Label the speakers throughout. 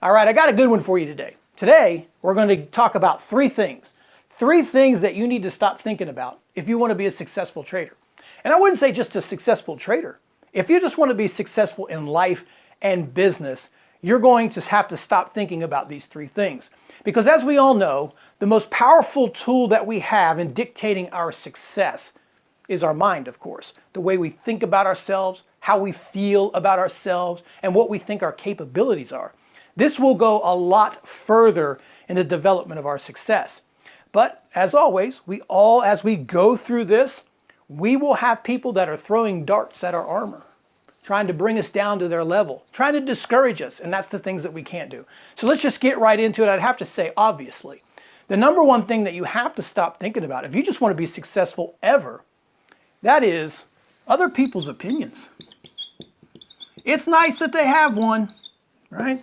Speaker 1: All right, I got a good one for you today. Today, we're going to talk about three things. Three things that you need to stop thinking about if you want to be a successful trader. And I wouldn't say just a successful trader. If you just want to be successful in life and business, you're going to have to stop thinking about these three things. Because as we all know, the most powerful tool that we have in dictating our success is our mind, of course. The way we think about ourselves, how we feel about ourselves, and what we think our capabilities are. This will go a lot further in the development of our success. But as always, as we go through this, we will have people that are throwing darts at our armor, trying to bring us down to their level, trying to discourage us, and that's the things that we can't do. So let's just get right into it. I'd have to say, obviously, the number one thing that you have to stop thinking about, if you just want to be successful ever, that is other people's opinions. It's nice that they have one, right?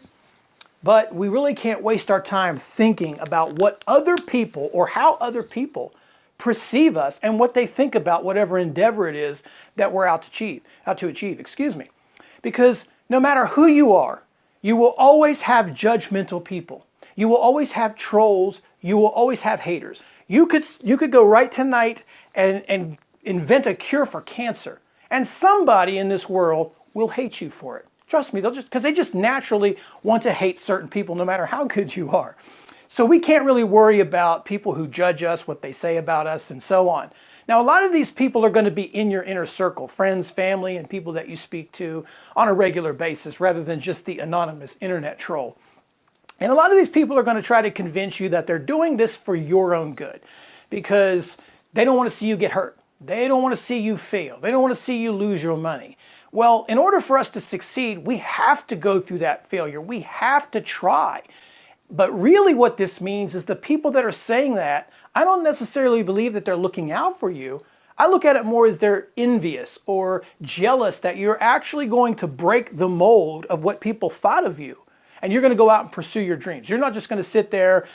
Speaker 1: But we really can't waste our time thinking about what other people or how other people perceive us and what they think about whatever endeavor it is that we're out to achieve, Because no matter who you are, you will always have judgmental people. You will always have trolls. You will always have haters. You could go right tonight and invent a cure for cancer, and somebody in this world will hate you for it. Trust me, because they just naturally want to hate certain people no matter how good you are. So we can't really worry about people who judge us, what they say about us, and so on. Now, a lot of these people are going to be in your inner circle, friends, family, and people that you speak to on a regular basis, rather than just the anonymous internet troll. And a lot of these people are going to try to convince you that they're doing this for your own good, because they don't want to see you get hurt. They don't want to see you fail. They don't want to see you lose your money. Well, in order for us to succeed, we have to go through that failure. We have to try. But really what this means is the people that are saying that, I don't necessarily believe that they're looking out for you. I look at it more as they're envious or jealous that you're actually going to break the mold of what people thought of you. And you're going to go out and pursue your dreams. You're not just going to sit there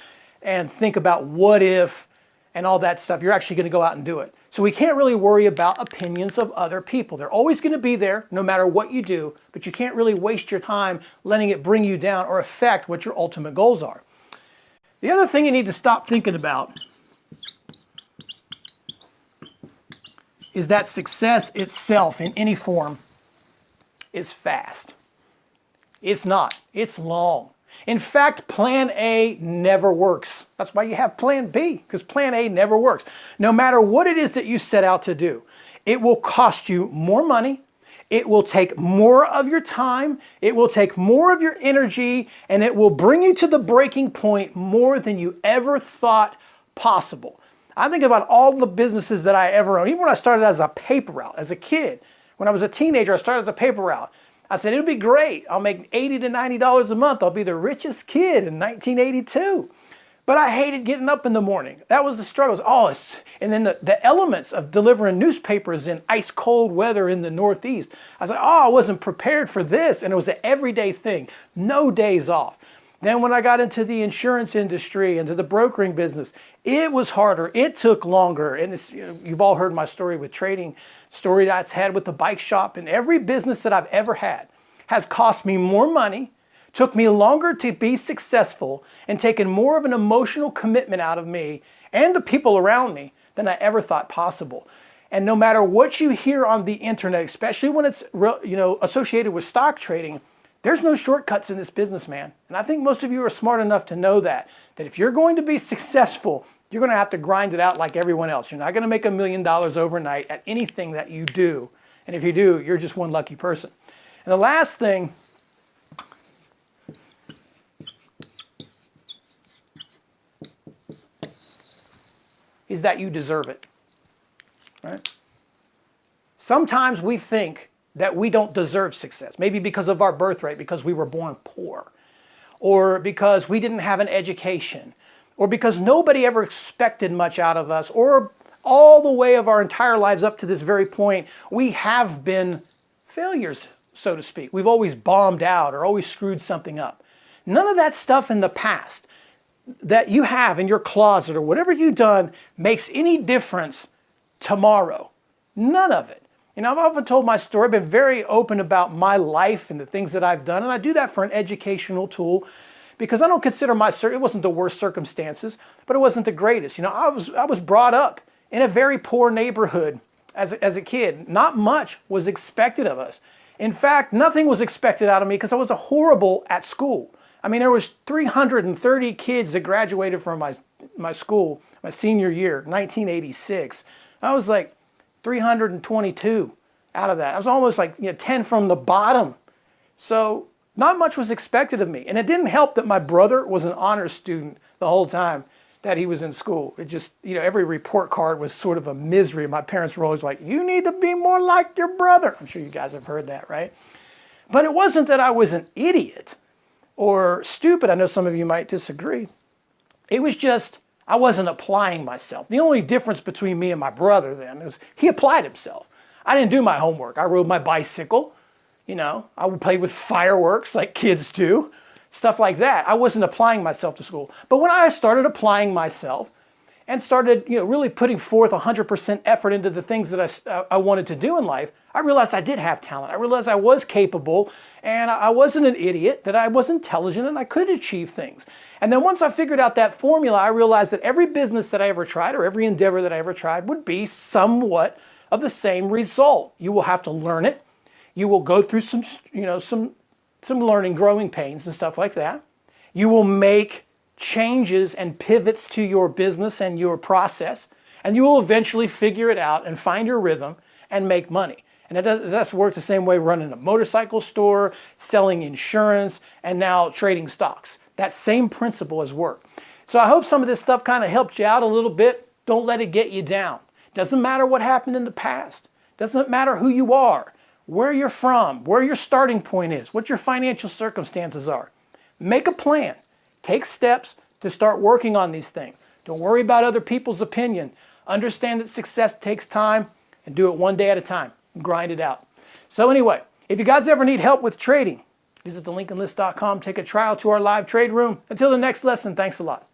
Speaker 1: and think about what if and all that stuff. You're actually going to go out and do it. So we can't really worry about opinions of other people. They're always going to be there no matter what you do, but you can't really waste your time letting it bring you down or affect what your ultimate goals are. The other thing you need to stop thinking about is that success itself in any form is fast. It's not. It's long. In fact, plan A never works. That's why you have plan B, because plan A never works. No matter what it is that you set out to do, it will cost you more money, it will take more of your time, it will take more of your energy, and it will bring you to the breaking point more than you ever thought possible. I think about all the businesses that I ever owned, even when I started as a paper route, as a kid. When I was a teenager, I started as a paper route. I said, it'll be great. I'll make $80 to $90 a month. I'll be the richest kid in 1982. But I hated getting up in the morning. That was the struggles. And then the elements of delivering newspapers in ice cold weather in the Northeast. I was like, I wasn't prepared for this. And it was an everyday thing. No days off. Then when I got into the insurance industry, into the brokering business, it was harder. It took longer. And you've all heard my story with trading, story that's had with the bike shop. And every business that I've ever had has cost me more money, took me longer to be successful, and taken more of an emotional commitment out of me and the people around me than I ever thought possible. And no matter what you hear on the internet, especially when it's associated with stock trading, there's no shortcuts in this business, man. And I think most of you are smart enough to know that if you're going to be successful, you're going to have to grind it out like everyone else. You're not going to make $1 million overnight at anything that you do. And if you do, you're just one lucky person. And the last thing is that you deserve it. Right? Sometimes we think that we don't deserve success, maybe because of our birthright, because we were born poor, or because we didn't have an education, or because nobody ever expected much out of us, or all the way of our entire lives up to this very point, we have been failures, so to speak. We've always bombed out or always screwed something up. None of that stuff in the past that you have in your closet or whatever you've done makes any difference tomorrow. None of it. I've often told my story. I've been very open about my life and the things that I've done, and I do that for an educational tool. because I don't consider it wasn't the worst circumstances, but it wasn't the greatest. You know, I was brought up in a very poor neighborhood as a kid. Not much was expected of us. In fact, nothing was expected out of me because I was horrible at school. I mean, there was 330 kids that graduated from my school, my senior year, 1986. I was like 322 out of that. I was almost like 10 from the bottom. So not much was expected of me. And it didn't help that my brother was an honors student the whole time that he was in school. It just, every report card was sort of a misery. My parents were always like, you need to be more like your brother. I'm sure you guys have heard that, right? But it wasn't that I was an idiot or stupid. I know some of you might disagree. It was just, I wasn't applying myself. The only difference between me and my brother then is he applied himself. I didn't do my homework. I rode my bicycle. I would play with fireworks like kids do. Stuff like that. I wasn't applying myself to school. But when I started applying myself and started, really putting forth 100% effort into the things that I wanted to do in life, I realized I did have talent. I realized I was capable and I wasn't an idiot, that I was intelligent and I could achieve things. And then once I figured out that formula, I realized that every business that I ever tried or every endeavor that I ever tried would be somewhat of the same result. You will have to learn it. You will go through some learning, growing pains and stuff like that. You will make changes and pivots to your business and your process, and you will eventually figure it out and find your rhythm and make money. And that's worked the same way running a motorcycle store, selling insurance, and now trading stocks. That same principle has worked. So I hope some of this stuff kind of helped you out a little bit. Don't let it get you down. Doesn't matter what happened in the past. Doesn't matter who you are, where you're from, where your starting point is, what your financial circumstances are. Make a plan. Take steps to start working on these things. Don't worry about other people's opinion. Understand that success takes time and do it one day at a time. Grind it out. So anyway, if you guys ever need help with trading, visit thelincolnlist.com. Take a trial to our live trade room. Until the next lesson, thanks a lot.